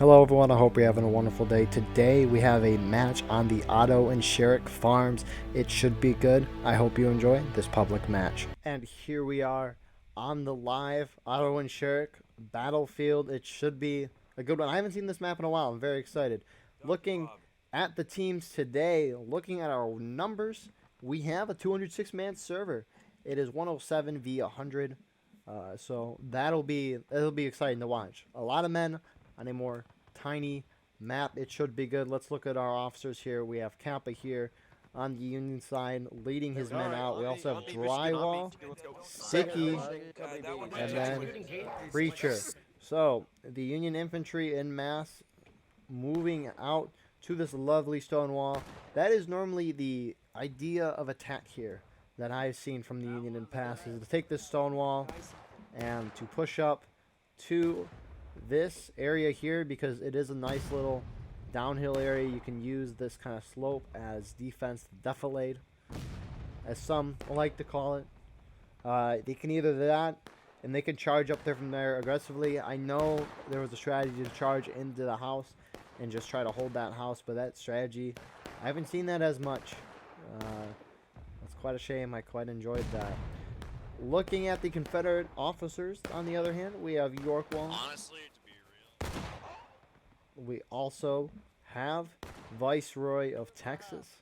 Hello everyone, I hope you're having a wonderful day. Today we have a match on the Otto and Sherrick farms. It should be good. I hope you enjoy this public match. And here we are on the live Otto and Sherrick battlefield. It should be a good one. I haven't seen this map in a while. I'm very excited. Looking at the teams today, looking at our numbers, we have a 206-man server. It is 107 v 100. So it'll be exciting to watch. A lot of men on a more tiny map. It should be good. Let's look at our officers here. We have Kappa here on the Union side leading his men out. We also have Drywall, Sticky, and then Preacher. So the Union infantry in mass moving out to this lovely stone wall. That is normally the idea of attack here that I've seen from the Union in past, is to take this stone wall and to push up to this area here, because it is a nice little downhill area. You can use this kind of slope as defense defilade, as some like to call it. They can either do that, and they can charge up there from there aggressively. I know there was a strategy to charge into the house and just try to hold that house, but that strategy, I haven't seen that as much. That's quite a shame. I quite enjoyed that. Looking at the Confederate officers, on the other hand, we have Yorkwall. Honestly, to be real. We also have Viceroy of Texas.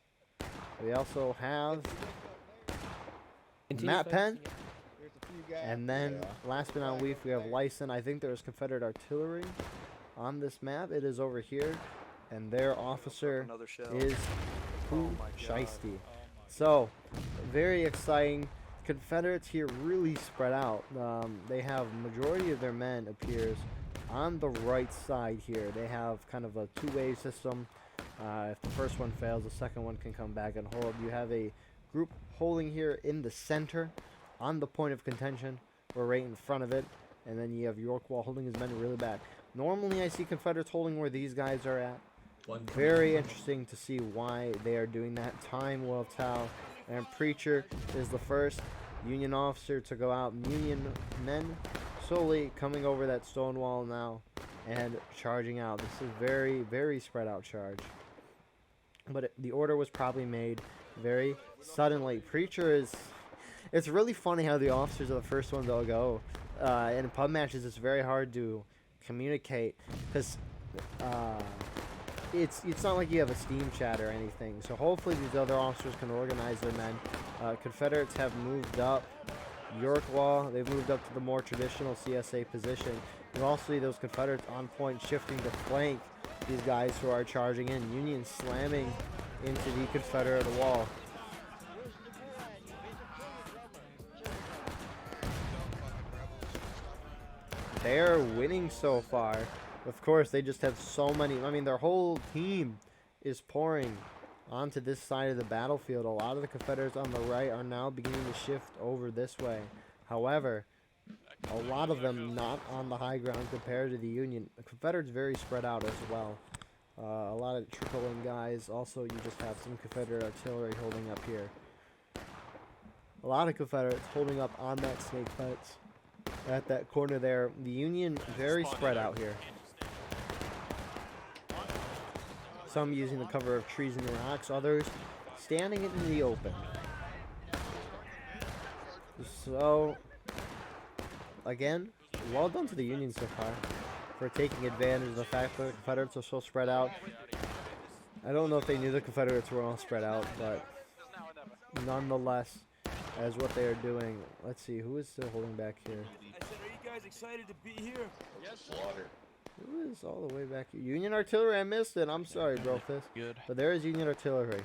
We also have Matt Penn. And then, last but not least, we have Lyson. I think there's Confederate artillery on this map. It is over here. And their officer is Shiesty. So, very exciting. Confederates here really spread out. They have majority of their men appears on the right side here. They have kind of a two-way system. If the first one fails, the second one can come back and hold. You have a group holding here in the center on the point of contention, or right in front of it, and then you have Yorkwall holding his men really back. Normally I see Confederates holding where these guys are at. Very interesting to see why they are doing that. Time will tell. And Preacher is the first Union officer to go out. Union men slowly coming over that stone wall now and charging out. This is very, very spread out charge. But the order was probably made very suddenly. Preacher is... It's really funny how the officers are the first ones to go. In pub matches, it's very hard to communicate because... It's not like you have a Steam chat or anything, so hopefully these other officers can organize their men. Confederates have moved up. Yorkwall, they've moved up to the more traditional CSA position. You also see those Confederates on point shifting to flank these guys who are charging in. Union slamming into the Confederate wall. They're winning so far. Of course, they just have so many. I mean, their whole team is pouring onto this side of the battlefield. A lot of the Confederates on the right are now beginning to shift over this way. However, a lot of them not on the high ground compared to the Union. The Confederates very spread out as well. A lot of trickling guys. Also, you just have some Confederate artillery holding up here. A lot of Confederates holding up on that snake fence at that corner there. The Union very spread out here. Some using the cover of trees and rocks, others standing in the open. So, again, well done to the Union so far for taking advantage of the fact that the Confederates are so spread out. I don't know if they knew the Confederates were all spread out, but nonetheless, as what they are doing. Let's see, who is still holding back here? I said, are you guys excited to be here? Yes, water. Who is all the way back here? Union artillery, I missed it. I'm sorry, Brofist. Good. But there is Union artillery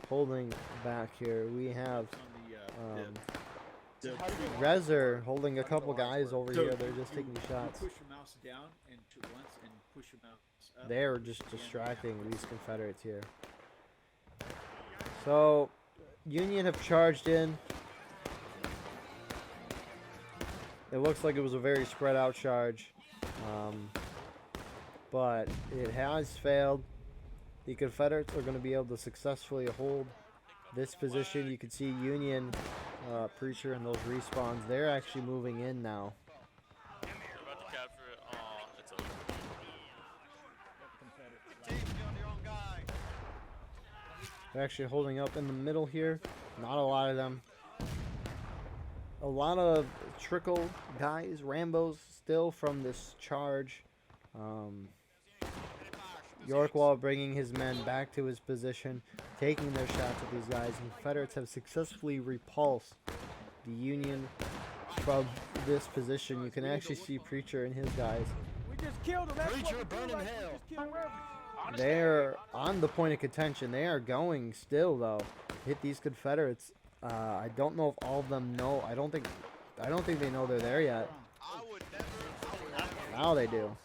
holding back here. We have Rezer holding a couple guys over here. They're just taking shots. Push your mouse down and to once and push your mouse up. They're just distracting these Confederates here. So, Union have charged in. It looks like it was a very spread out charge. But it has failed. The Confederates are going to be able to successfully hold this position. You can see Union, Preacher, and those respawns. They're actually moving in now. They're actually holding up in the middle here. Not a lot of them. A lot of trickle guys, Rambos still from this charge. Yorkwall bringing his men back to his position, taking their shots at these guys. And Confederates have successfully repulsed the Union from this position. You can actually see Preacher and his guys. We just killed him. Preacher, burn in hell. They're on the point of contention. They are going still though. Hit these Confederates. I don't know if all of them know. I don't think they know they're there yet. I would never. Now they do.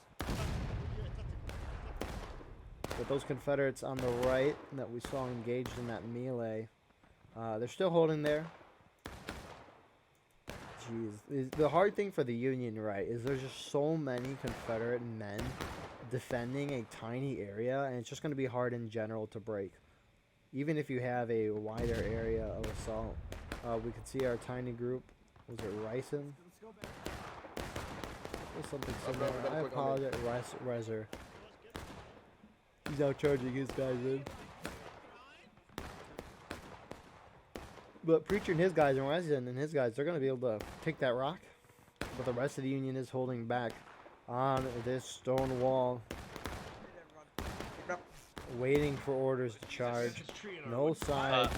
But those Confederates on the right that we saw engaged in that melee, they're still holding there. Jeez. The hard thing for the Union, right, is there's just so many Confederate men defending a tiny area, and it's just going to be hard in general to break. Even if you have a wider area of assault. We could see our tiny group. Was it Ryson? Or something similar. I apologize. Rezer. He's out charging his guys in. But Preacher and his guys and Resin and his guys, they're going to be able to take that rock. But the rest of the Union is holding back on this stone wall. Waiting for orders to charge. No side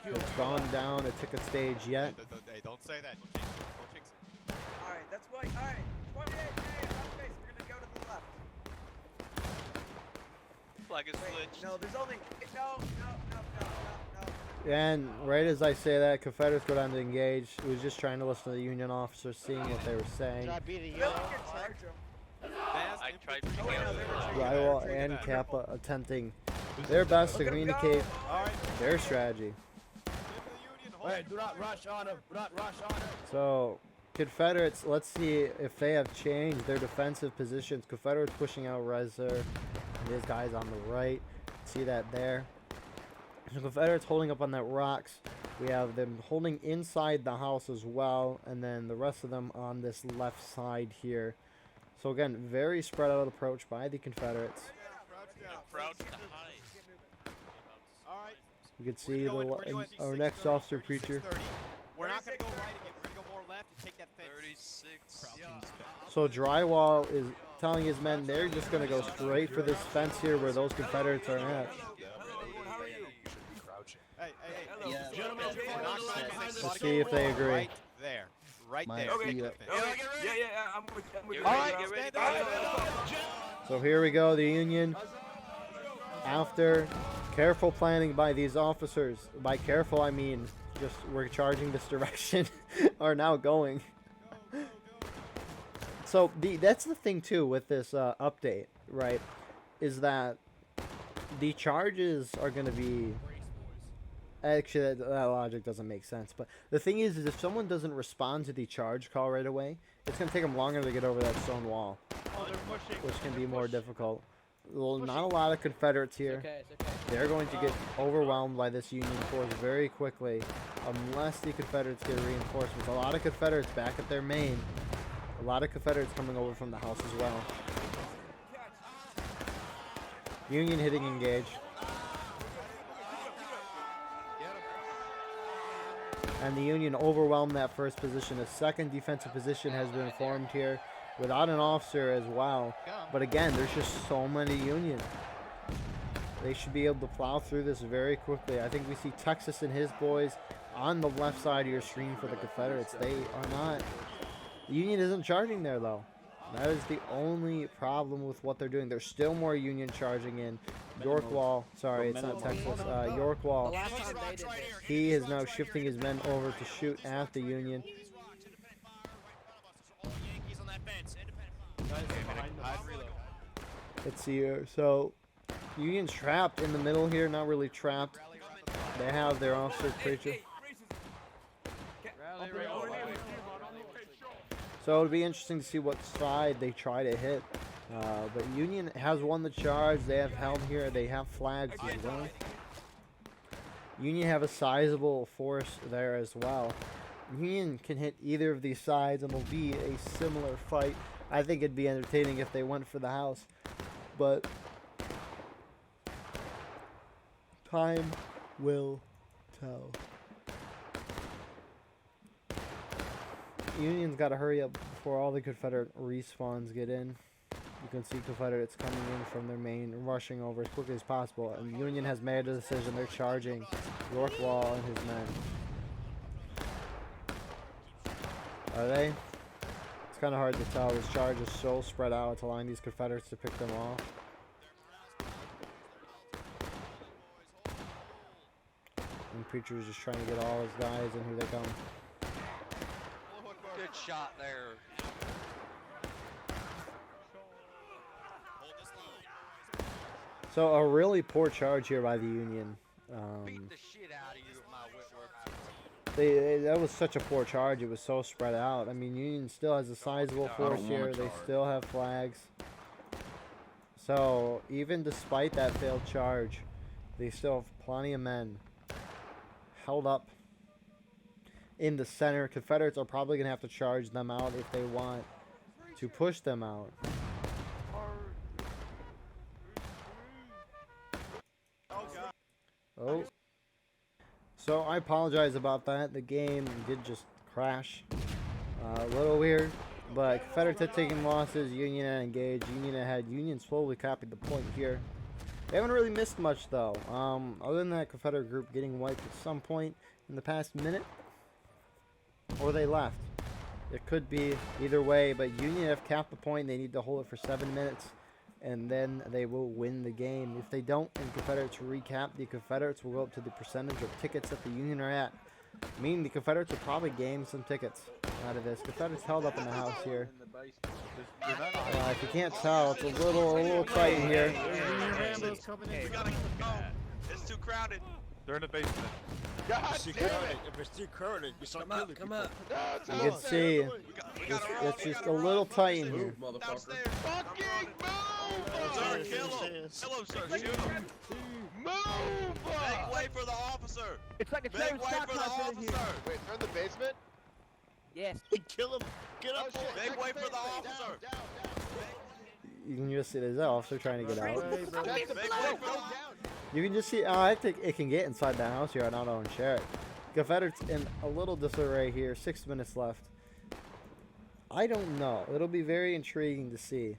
has gone down a ticket stage yet. Hey, don't say that. Don't fix it. Alright, that's why. Alright, 28. Hey, okay, so we're gonna go to the left. Flag is Wait, switched. no, there's only. No. And right as I say that, Confederates go down to engage. He was just trying to listen to the Union officers, seeing what they were saying. Bill, we can charge them. I tried to Oh, wait, no, they were charging. Rywall and Kappa attempting their best to Look at 'em communicate go. Alright. their strategy. Hey, do not rush on him. Do not rush on him. So, Confederates, let's see if they have changed their defensive positions. Confederates pushing out Rezer and his guys on the right. See that there. So Confederates holding up on that rocks. We have them holding inside the house as well, and then the rest of them on this left side here. So again, very spread out approach by the Confederates. Proud to hide. Alright. You can see our next officer, Preacher. We're not gonna go right again. We're gonna go more left and take that fence. 36. So Drywall is telling his men they're just going to go straight for this fence here where those Confederates are at. Hey. Gentlemen, Let's see if they agree. Right there. Right there. Okay. Take the fence. Yeah, I'm with you. Alright, All stand right. there. So here we go, the Union. After careful planning by these officers, by careful I mean just we're charging this direction, are now going. So that's the thing too with this update, right? Is that the charges are going to be... Actually, that logic doesn't make sense. But the thing is if someone doesn't respond to the charge call right away, it's going to take them longer to get over that stone wall, which can be more difficult. Well, not a lot of Confederates here. They're going to get overwhelmed by this Union force very quickly unless the Confederates get reinforcements. A lot of Confederates back at their main. A lot of Confederates coming over from the house as well. Union hitting engage. And the Union overwhelmed that first position. A second defensive position has been formed here without an officer as well. But again, there's just so many Union. They should be able to plow through this very quickly. I think we see Texas and his boys on the left side of your screen for the Confederates. They are not... The Union isn't charging there, though. That is the only problem with what they're doing. There's still more Union charging in. Yorkwall, sorry, it's not Texas. Yorkwall, he is now shifting his men over to shoot at the Union. Let's see here. So, Union's trapped in the middle here. Not really trapped. They have their officer Preacher. So it'll be interesting to see what side they try to hit. But Union has won the charge. They have held here. They have flags as well. Union have a sizable force there as well. Union can hit either of these sides and it'll be a similar fight. I think it'd be entertaining if they went for the house. But time will tell. Union's got to hurry up before all the Confederate respawns get in. You can see Confederates coming in from their main, rushing over as quickly as possible. And Union has made a decision. They're charging York Wall and his men. Are they? It's kind of hard to tell. This charge is so spread out. It's allowing these Confederates to pick them off. And Preacher is just trying to get all his guys, and here they come. Good shot there. So a really poor charge here by the Union. Beat the shit out of you with my Whitworth. That was such a poor charge. It was so spread out. I mean, Union still has a sizable force here. They still have flags. So even despite that failed charge, they still have plenty of men held up in the center. Confederates are probably going to have to charge them out if they want to push them out. Oh. So I apologize about that. The game did just crash. A little weird. But Confederates had taken losses. Union had engaged. Union ahead. Union slowly copied the point here. They haven't really missed much though. Other than that Confederate group getting wiped at some point in the past minute. Or they left. It could be either way. But Union have capped the point. They need to hold it for 7 minutes. And then they will win the game. If they don't and Confederates recap, the Confederates will go up to the percentage of tickets that the Union are at. Meaning the Confederates will probably gain some tickets out of this. Confederates held up in the house here. If you can't tell, it's a little tight in here. We gotta go. It's too crowded. They're in the basement. God damn it! If it's too crowded, you start killing people. You can see it's just a little tight in here. Downstairs. Fucking move! Sir, kill him. Kill him, sir. Shoot him. Move! Make way for the officer. It's like a Make sheriff's way for the shotgun in here. officer. Wait, they're in the basement? Yes. Kill him! Get up! Make way for the officer. You can just see there's an officer trying to get out. Make way for the You can just see, I think it can get inside the house here on Otto and Sherrick. Confederates in a little disarray here, 6 minutes left. I don't know. It'll be very intriguing to see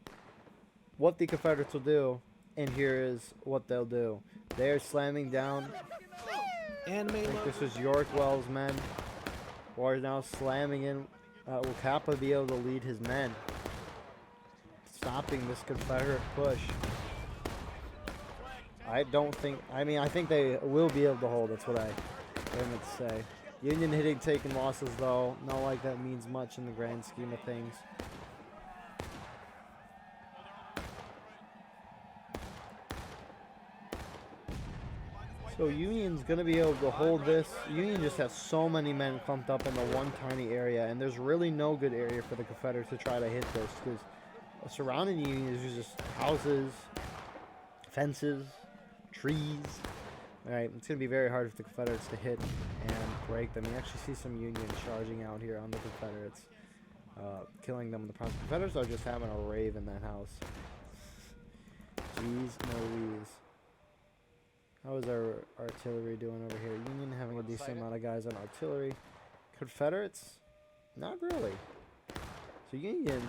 what the Confederates will do, and here is what they'll do. They're slamming down. I think this is Yorkwell's men, who are now slamming in. Will Kappa be able to lead his men, stopping this Confederate push? I don't think, I think they will be able to hold. That's what I meant to say. Union hitting, taking losses though. Not like that means much in the grand scheme of things. So Union's going to be able to hold this. Union just has so many men clumped up in the one tiny area, and there's really no good area for the Confederates to try to hit this, because surrounding Union is just houses, fences, trees. Alright, it's going to be very hard for the Confederates to hit and break them. You actually see some Union charging out here on the Confederates, killing them in the process. Confederates are just having a rave in that house. Jeez Louise. How is our artillery doing over here? Union having a decent amount of guys on artillery. Confederates? Not really. So Union,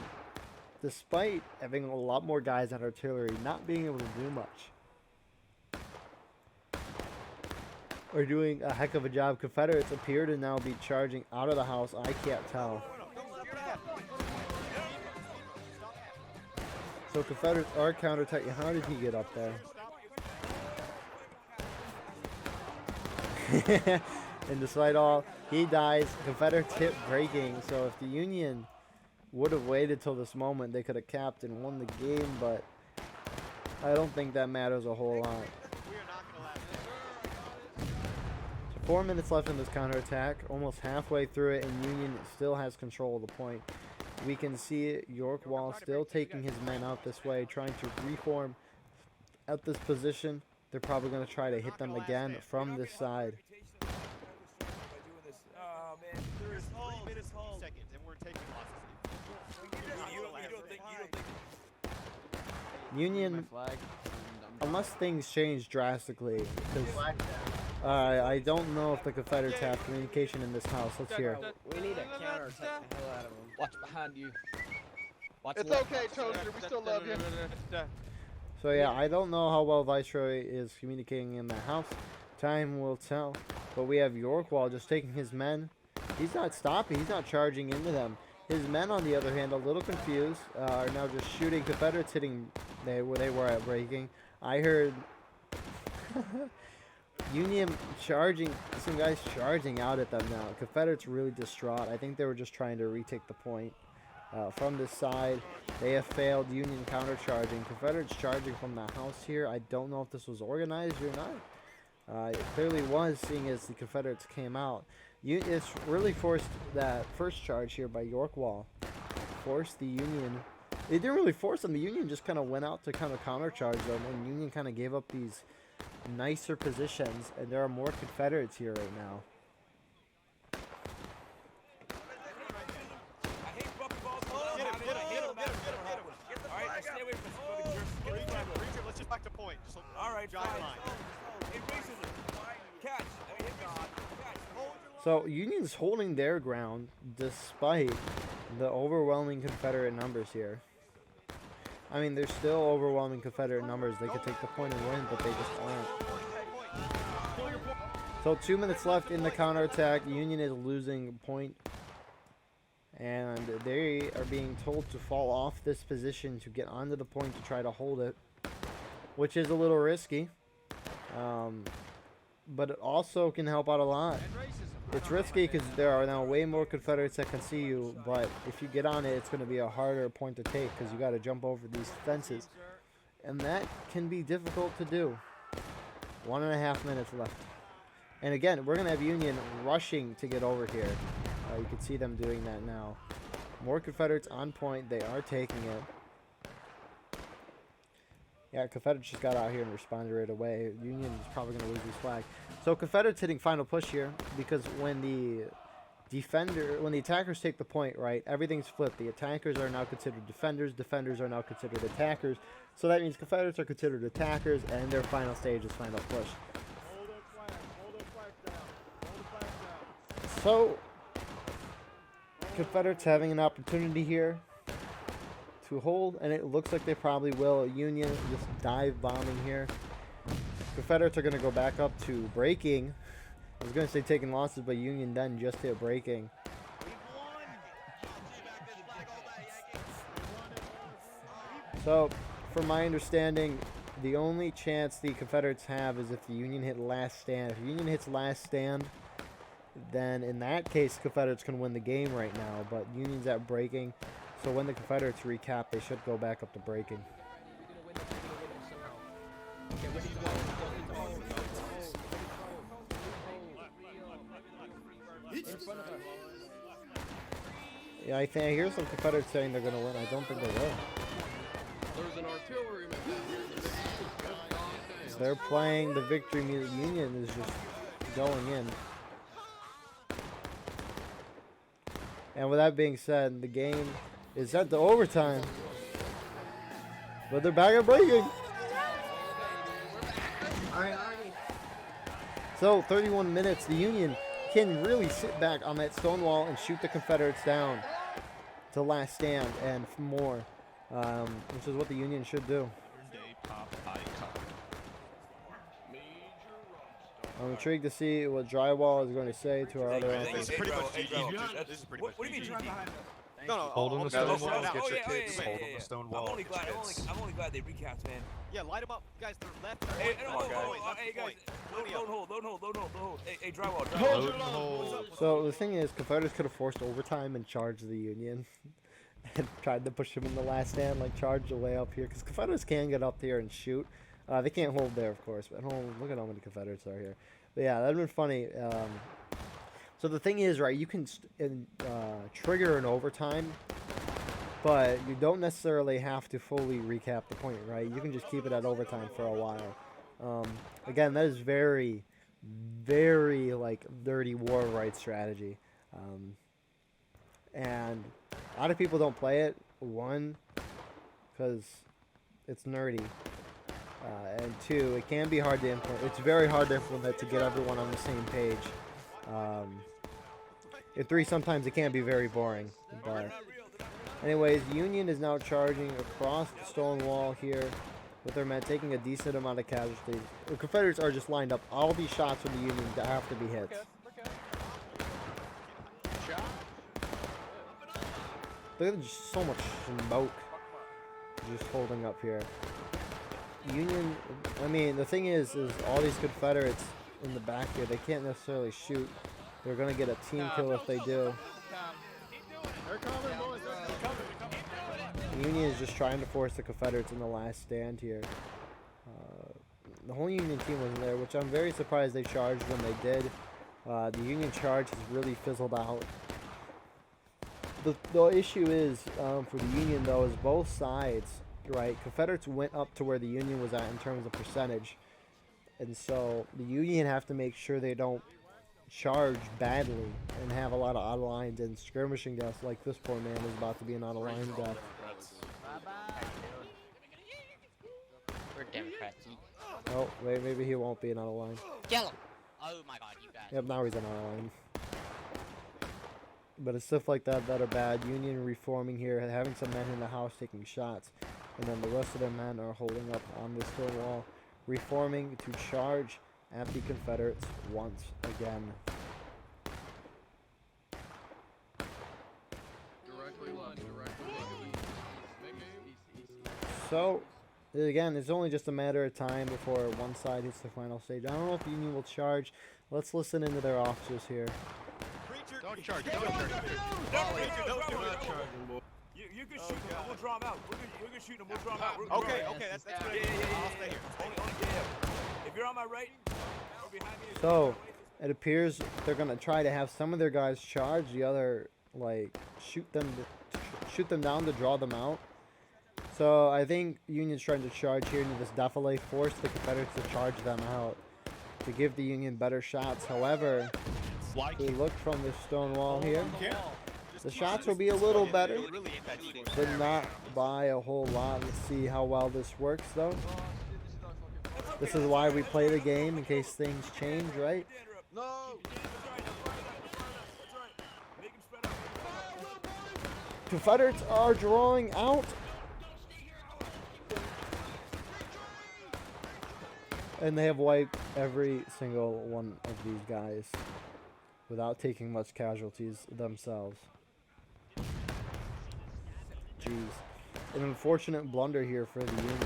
despite having a lot more guys on artillery, not being able to do much, are doing a heck of a job. Confederates appear to now be charging out of the house. I can't tell. So Confederates are counterattacking. How did he get up there? And despite all, he dies. Confederates hit breaking. So if the Union would have waited till this moment, they could have capped and won the game, but I don't think that matters a whole lot. So 4 minutes left in this counterattack, almost halfway through it, and Union still has control of the point. We can see York Wall still taking his men out this way, trying to reform at this position. They're probably going to try to hit them again from this side. Union, unless things change drastically, because I don't know if the Confederates have communication in this house. Let's hear. We need a counterattack the hell out of them. Watch behind you. Watch It's left, okay, watch Toaster. left. We still love you. So yeah, I don't know how well Viceroy is communicating in that house. Time will tell. But we have Yorkwall just taking his men. He's not stopping. He's not charging into them. His men, on the other hand, a little confused, are now just shooting. Confederates hitting where they were at breaking. I heard Union charging, some guys charging out at them now. Confederates really distraught. I think they were just trying to retake the point. From this side, they have failed. Union counter-charging. Confederates charging from the house here. I don't know if this was organized or not. It clearly was, seeing as the Confederates came out. It's really forced that first charge here by Yorkwall. Forced the Union. They didn't really force them. The Union just kind of went out to kind of counter-charge them, and Union kind of gave up these nicer positions, and there are more Confederates here right now. Let's just back to point. Alright, Drive line. Catch. So Union's holding their ground despite the overwhelming Confederate numbers here. I mean, there's still overwhelming Confederate numbers. They could take the point and win, but they just aren't. So 2 minutes left in the counterattack. Union is losing point. And they are being told to fall off this position to get onto the point to try to hold it, which is a little risky. But it also can help out a lot. It's risky because there are now way more Confederates that can see you, but if you get on it, it's going to be a harder point to take because you got to jump over these fences. And that can be difficult to do. 1.5 minutes left. And again, we're going to have Union rushing to get over here. You can see them doing that now. More Confederates on point. They are taking it. Yeah, Confederates just got out here and responded right away. Union is probably going to lose this flag. So Confederates hitting final push here because when the attackers take the point, right, everything's flipped. The attackers are now considered defenders. Defenders are now considered attackers. So that means Confederates are considered attackers, and their final stage is final push. So Confederates having an opportunity here to hold, and it looks like they probably will. Union just dive bombing here. Confederates are going to go back up to breaking. I was going to say taking losses, but Union then just hit breaking. So, from my understanding, the only chance the Confederates have is if the Union hit last stand. If Union hits last stand, then in that case, Confederates can win the game right now, but Union's at breaking. So when the Confederates recap, they should go back up to breaking. Yeah, I hear some Confederates saying they're going to win. I don't think they will. There's an artilleryman down here. They're playing the victory music. Union is just going in. And with that being said, the game is set to overtime. But they're back at breaking. So 31 minutes. The Union can really sit back on that stone wall and shoot the Confederates down to last stand and more, which is what the Union should do. I'm intrigued to see what Drywall is going to say to our other athletes. This is pretty much GG. This is pretty much What do you mean GG. behind us? No, no, Hold on the I'll stone go wall. now. Get your yeah, kids. yeah, Hold yeah, on yeah. the stone I'm wall. only Get your glad. kids. I'm only glad they recapped, man. Yeah, light them up, guys. They're left. Hey, Right, left hey guys, point. don't hold. Hey, drywall. Load and hold. So the thing is, Confederates could have forced overtime and charged the Union and tried to push them in the last stand, like charge the way up here, because Confederates can get up here and shoot. They can't hold there, of course, but look at how many Confederates are here. But yeah, that'd been funny. So the thing is, right, you can trigger an overtime, but you don't necessarily have to fully recap the point, right? You can just keep it at overtime for a while. Again, that is very, very, like, dirty war rights strategy. And a lot of people don't play it. One, because it's nerdy. And two, it can be hard to implement. It's very hard to implement to get everyone on the same page. And three, sometimes it can be very boring. But anyways, Union is now charging across the stone wall here with their men, taking a decent amount of casualties. The Confederates are just lined up. All these shots from the Union have to be hits. Look at just so much smoke just holding up here. Union, I mean, the thing is all these Confederates in the back here, they can't necessarily shoot. They're going to get a team kill if they do. They're coming, boys. They're coming. The Union is just trying to force the Confederates in the last stand here. The whole Union team wasn't there, which I'm very surprised they charged when they did. The Union charge has really fizzled out. The issue is, for the Union, though, is both sides, right? Confederates went up to where the Union was at in terms of percentage. And so the Union have to make sure they don't charge badly and have a lot of out-of-lines and skirmishing deaths like this poor man is about to be an out-of-line death. We're Democrats. Oh, wait, maybe he won't be an out-of-line. Kill him! Oh my god, you bad. Yep, now he's an out-of-line. But it's stuff like that that are bad. Union reforming here, having some men in the house taking shots. And then the rest of their men are holding up on this stone wall, reforming to charge at the Confederates once again. Directly left, directly left. So, again, it's only just a matter of time before one side hits the final stage. I don't know if Union will charge. Let's listen into their officers here. Don't charge. Don't charge. Don't charge. You can shoot him. We'll draw him out. We're gonna shoot him. We'll draw him out. Okay, that's good. I'll stay here. If you're on my right, or behind me. So, it appears they're going to try to have some of their guys charge, the other, like, shoot them down to draw them out. So, I think Union's trying to charge here into this defile, force the Confederates to charge them out to give the Union better shots. However, if we look from this stone wall here, the shots will be a little better, but not by a whole lot. Let's see how well this works, though. This is why we play the game, in case things change, right? No. Confederates are drawing out. And they have wiped every single one of these guys without taking much casualties themselves. Jeez. An unfortunate blunder here for the Union.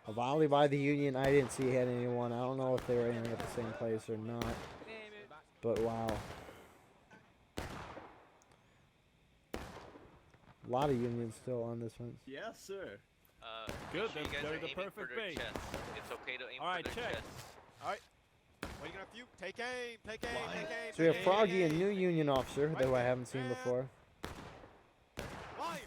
A volley by the Union. I didn't see hit anyone. I don't know if they were aiming at the same place or not. But wow. A lot of Unions still on this one. Yes, sir. Good. They're- You guys they're are the aiming perfect for their bait. chest. It's okay to aim All right, for their check. chest. All right. What are you gonna do? Take aim. Take aim. Take aim. So we have take Froggy, a aim. new Union officer that I haven't seen before. Fire.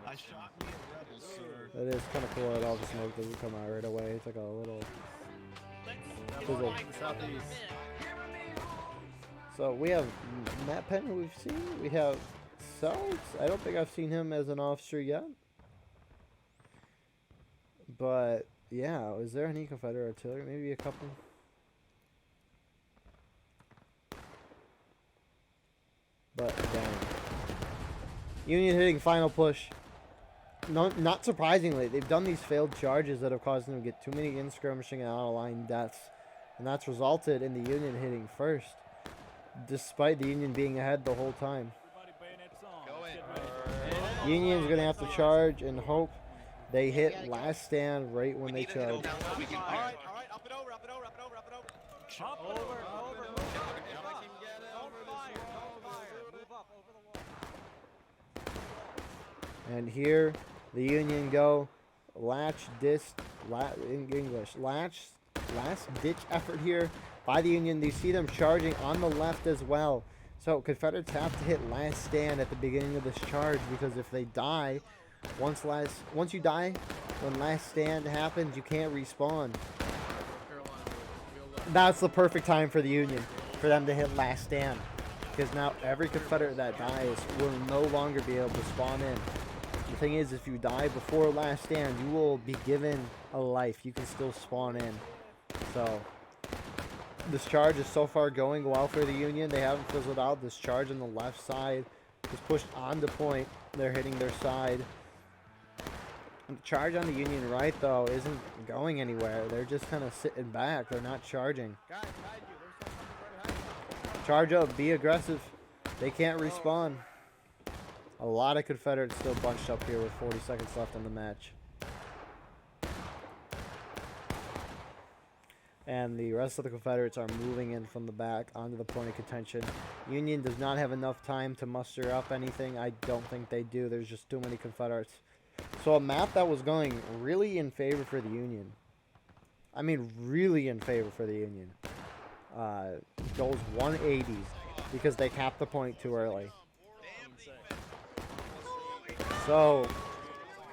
I shot me a rebel, sir. That is kind of cool that all the smoke doesn't come out right away. It's like a little fizzle. Southeast. So we have Matt Penn, who we've seen. We have Sells. I don't think I've seen him as an officer yet. But yeah, is there any Confederate artillery? Maybe a couple. But dang. Union hitting final push. No, not surprisingly, they've done these failed charges that have caused them to get too many in-skirmishing and out-of-line deaths. And that's resulted in the Union hitting first, despite the Union being ahead the whole time. Union's going to have to charge and hope they hit last stand right when they charge. All right. Up and over. Up and over. Up and over. Up and over. Over, over, over. Don't fire, don't fire. Move up over the wall. And here the Union go last ditch effort here by the Union. You see them charging on the left as well. So Confederates have to hit last stand at the beginning of this charge, because if they die, once you die, when last stand happens, you can't respawn. That's the perfect time for the Union, for them to hit last stand, because now every Confederate that dies will no longer be able to spawn in. The thing is, if you die before last stand, you will be given a life. You can still spawn in. So, this charge is so far going well for the Union. They haven't fizzled out. This charge on the left side is pushed on the point. They're hitting their side. And the charge on the Union right, though, isn't going anywhere. They're just kind of sitting back. They're not charging. Guys, behind you. There's something right behind you. Charge up. Be aggressive. They can't respawn. A lot of Confederates still bunched up here with 40 seconds left in the match. And the rest of the Confederates are moving in from the back onto the point of contention. Union does not have enough time to muster up anything. I don't think they do. There's just too many Confederates. So a map that was going really in favor for the Union. I mean, really in favor for the Union. Goes 180s because they capped the point too early. So,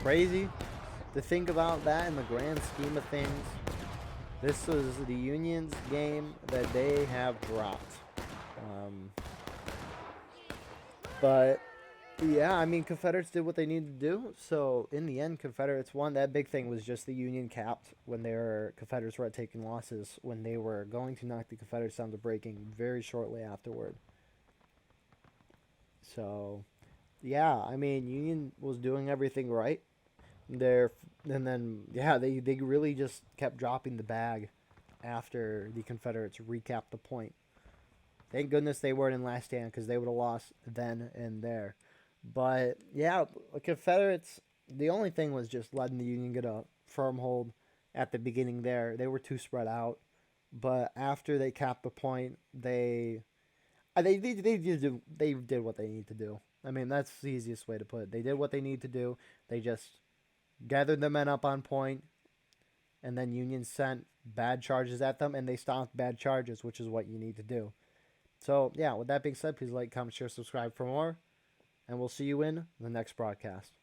crazy to think about that in the grand scheme of things. This was the Union's game that they have dropped. But, yeah, I mean, Confederates did what they needed to do. So, in the end, Confederates won. That big thing was just the Union capped when Confederates were taking losses, when they were going to knock the Confederates down to breaking very shortly afterward. So, yeah, I mean, Union was doing everything right. They really just kept dropping the bag after the Confederates recapped the point. Thank goodness they weren't in last stand because they would have lost then and there. But, yeah, the Confederates, the only thing was just letting the Union get a firm hold at the beginning there. They were too spread out. But after they capped the point, they did what they need to do. I mean, that's the easiest way to put it. They did what they need to do. They just gathered the men up on point, and then Union sent bad charges at them, and they stopped bad charges, which is what you need to do. So, yeah, with that being said, please like, comment, share, subscribe for more, and we'll see you in the next broadcast.